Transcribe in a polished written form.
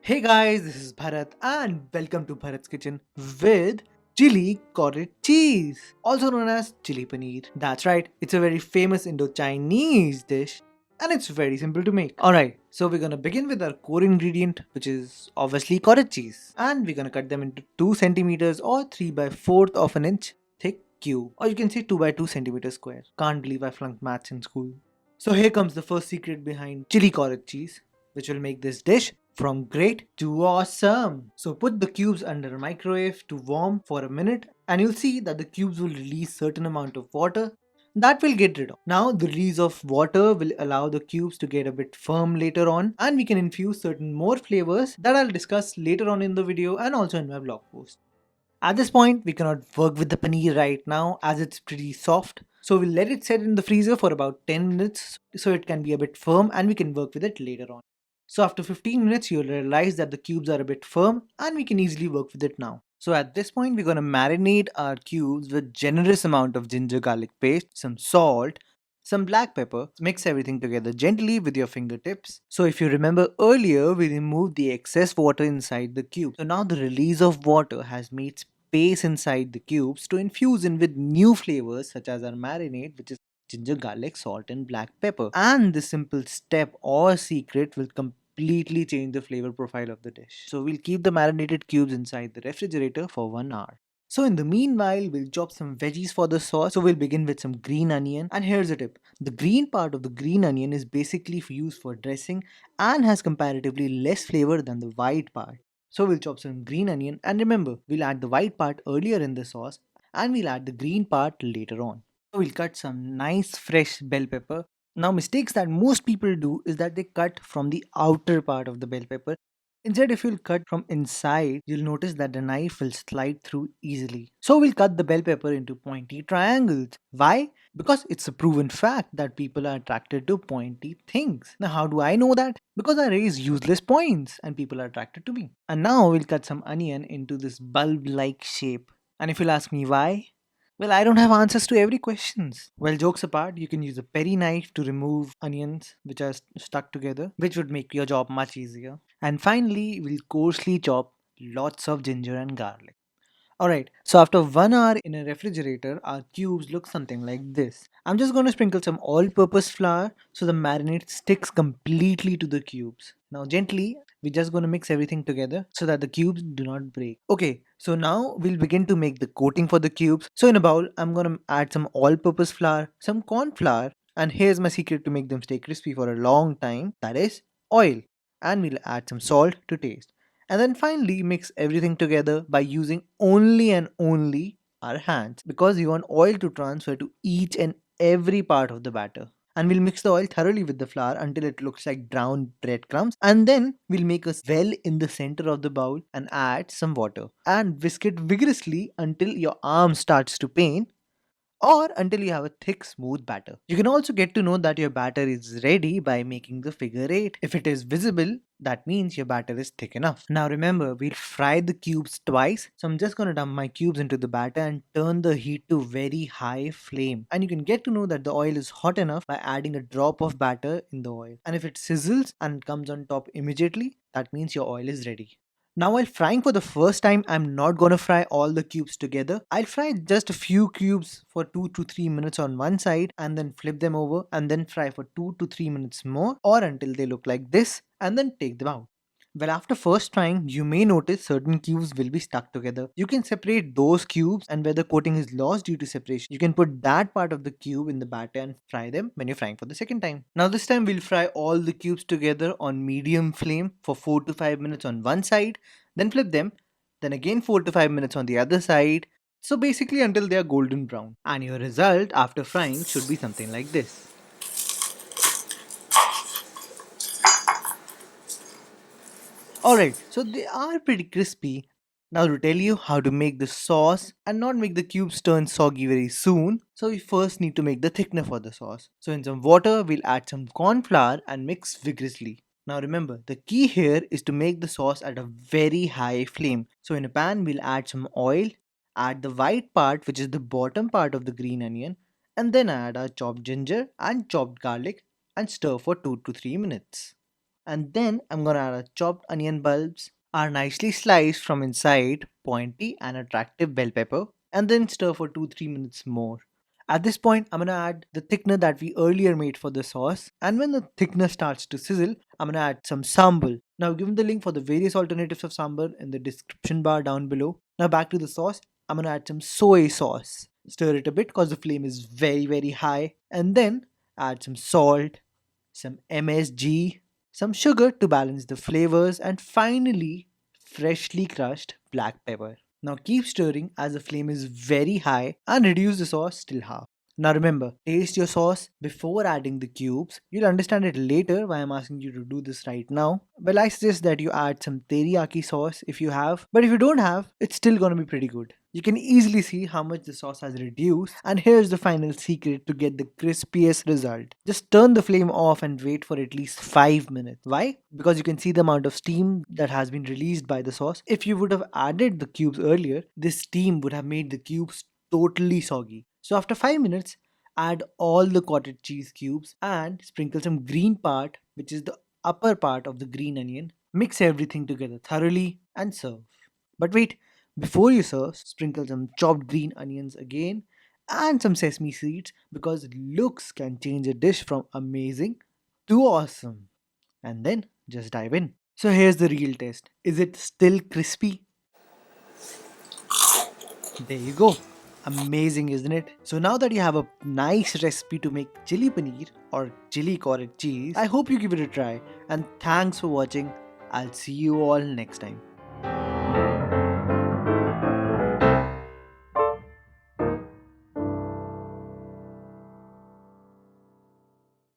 Hey guys, this is Bharat and welcome to Bharat's Kitchen with chili cottage cheese, also known as chili paneer. That's right, it's a very famous indo-chinese dish and it's very simple to make. Alright, so we're gonna begin with our core ingredient, which is obviously cottage cheese, and we're gonna cut them into 2 centimeters or 3 by 4th of an inch thick cube, or you can say 2 by 2 centimeters square. Can't believe I flunked maths in school. So here comes the first secret behind chili cottage cheese, which will make this dish from great to awesome. So put the cubes under a microwave to warm for a minute and you'll see that the cubes will release certain amount of water that will get rid of. Now the release of water will allow the cubes to get a bit firm later on and we can infuse certain more flavors that I'll discuss later on in the video and also in my blog post. At this point, we cannot work with the paneer right now as it's pretty soft. So we'll let it set in the freezer for about 10 minutes so it can be a bit firm and we can work with it later on. So after 15 minutes, you'll realize that the cubes are a bit firm and we can easily work with it now. So at this point, we're going to marinate our cubes with generous amount of ginger garlic paste, some salt, some black pepper. Mix everything together gently with your fingertips. So if you remember earlier, we removed the excess water inside the cube. So now the release of water has made space inside the cubes to infuse in with new flavors such as our marinade, which is ginger, garlic, salt, and black pepper. And this simple step or secret will completely change the flavor profile of the dish. So we'll keep the marinated cubes inside the refrigerator for 1 hour. So in the meanwhile, we'll chop some veggies for the sauce. So we'll begin with some green onion. And here's a tip. The green part of the green onion is basically used for dressing and has comparatively less flavor than the white part. So we'll chop some green onion and remember, we'll add the white part earlier in the sauce and we'll add the green part later on. So we'll cut some nice fresh bell pepper. Now mistakes that most people do is that they cut from the outer part of the bell pepper. Instead, if you'll cut from inside, you'll notice that the knife will slide through easily. So we'll cut the bell pepper into pointy triangles. Why? Because it's a proven fact that people are attracted to pointy things. Now, how do I know that? Because I raise useless points and people are attracted to me. And now we'll cut some onion into this bulb like shape. And if you'll ask me why, well, I don't have answers to every questions. Well, jokes apart, you can use a peri knife to remove onions which are stuck together, which would make your job much easier. And finally, we'll coarsely chop lots of ginger and garlic. Alright, so after 1 hour in a refrigerator, our cubes look something like this. I'm just going to sprinkle some all-purpose flour so the marinade sticks completely to the cubes. Now gently, we're just going to mix everything together so that the cubes do not break. Okay, so now we'll begin to make the coating for the cubes. So in a bowl, I'm going to add some all-purpose flour, some corn flour, and here's my secret to make them stay crispy for a long time, that is oil. And we'll add some salt to taste. And then finally mix everything together by using only and only our hands because we want oil to transfer to each and every part of the batter. And we'll mix the oil thoroughly with the flour until it looks like brown breadcrumbs. And then we'll make a well in the center of the bowl and add some water. And whisk it vigorously until your arm starts to pain or until you have a thick, smooth batter. You can also get to know that your batter is ready by making the figure 8. If it is visible, that means your batter is thick enough. Now remember, we'll fry the cubes twice. So I'm just going to dump my cubes into the batter and turn the heat to very high flame. And you can get to know that the oil is hot enough by adding a drop of batter in the oil. And if it sizzles and comes on top immediately, that means your oil is ready. Now while frying for the first time, I'm not gonna fry all the cubes together. I'll fry just a few cubes for 2 to 3 minutes on one side and then flip them over and then fry for 2 to 3 minutes more or until they look like this and then take them out. Well, after first trying, you may notice certain cubes will be stuck together. You can separate those cubes and where the coating is lost due to separation, you can put that part of the cube in the batter and fry them when you're frying for the second time. Now this time we'll fry all the cubes together on medium flame for 4 to 5 minutes on one side, then flip them, then again 4 to 5 minutes on the other side. So basically until they are golden brown. And your result after frying should be something like this. Alright, so they are pretty crispy. Now to tell you how to make the sauce and not make the cubes turn soggy very soon, so we first need to make the thickener for the sauce. So in some water, we'll add some corn flour and mix vigorously. Now remember, the key here is to make the sauce at a very high flame. So in a pan, we'll add some oil, add the white part which is the bottom part of the green onion, and then add our chopped ginger and chopped garlic and stir for 2 to 3 minutes. And then I'm gonna add a chopped onion bulbs, are nicely sliced from inside, pointy and attractive bell pepper, and then stir for 2-3 minutes more. At this point, I'm gonna add the thickener that we earlier made for the sauce, and when the thickener starts to sizzle, I'm gonna add some sambal. Now, given the link for the various alternatives of sambal in the description bar down below. Now, back to the sauce, I'm gonna add some soy sauce. Stir it a bit because the flame is very high, and then add some salt, some MSG, some sugar to balance the flavors, and finally, freshly crushed black pepper. Now keep stirring as the flame is very high and reduce the sauce till half. Now remember, taste your sauce before adding the cubes. You'll understand it later why I'm asking you to do this right now. Well, I suggest that you add some teriyaki sauce if you have, but if you don't have, it's still gonna be pretty good. You can easily see how much the sauce has reduced, and here's the final secret to get the crispiest result. Just turn the flame off and wait for at least 5 minutes. Why? Because you can see the amount of steam that has been released by the sauce. If you would have added the cubes earlier, this steam would have made the cubes totally soggy. So after 5 minutes, add all the cottage cheese cubes and sprinkle some green part, which is the upper part of the green onion. Mix everything together thoroughly and serve. But wait, before you serve, sprinkle some chopped green onions again and some sesame seeds because looks can change a dish from amazing to awesome. And then just dive in. So here's the real test. Is it still crispy? There you go. Amazing, isn't it? So now that you have a nice recipe to make chili paneer or chili cottage cheese, I hope you give it a try. And thanks for watching. I'll see you all next time.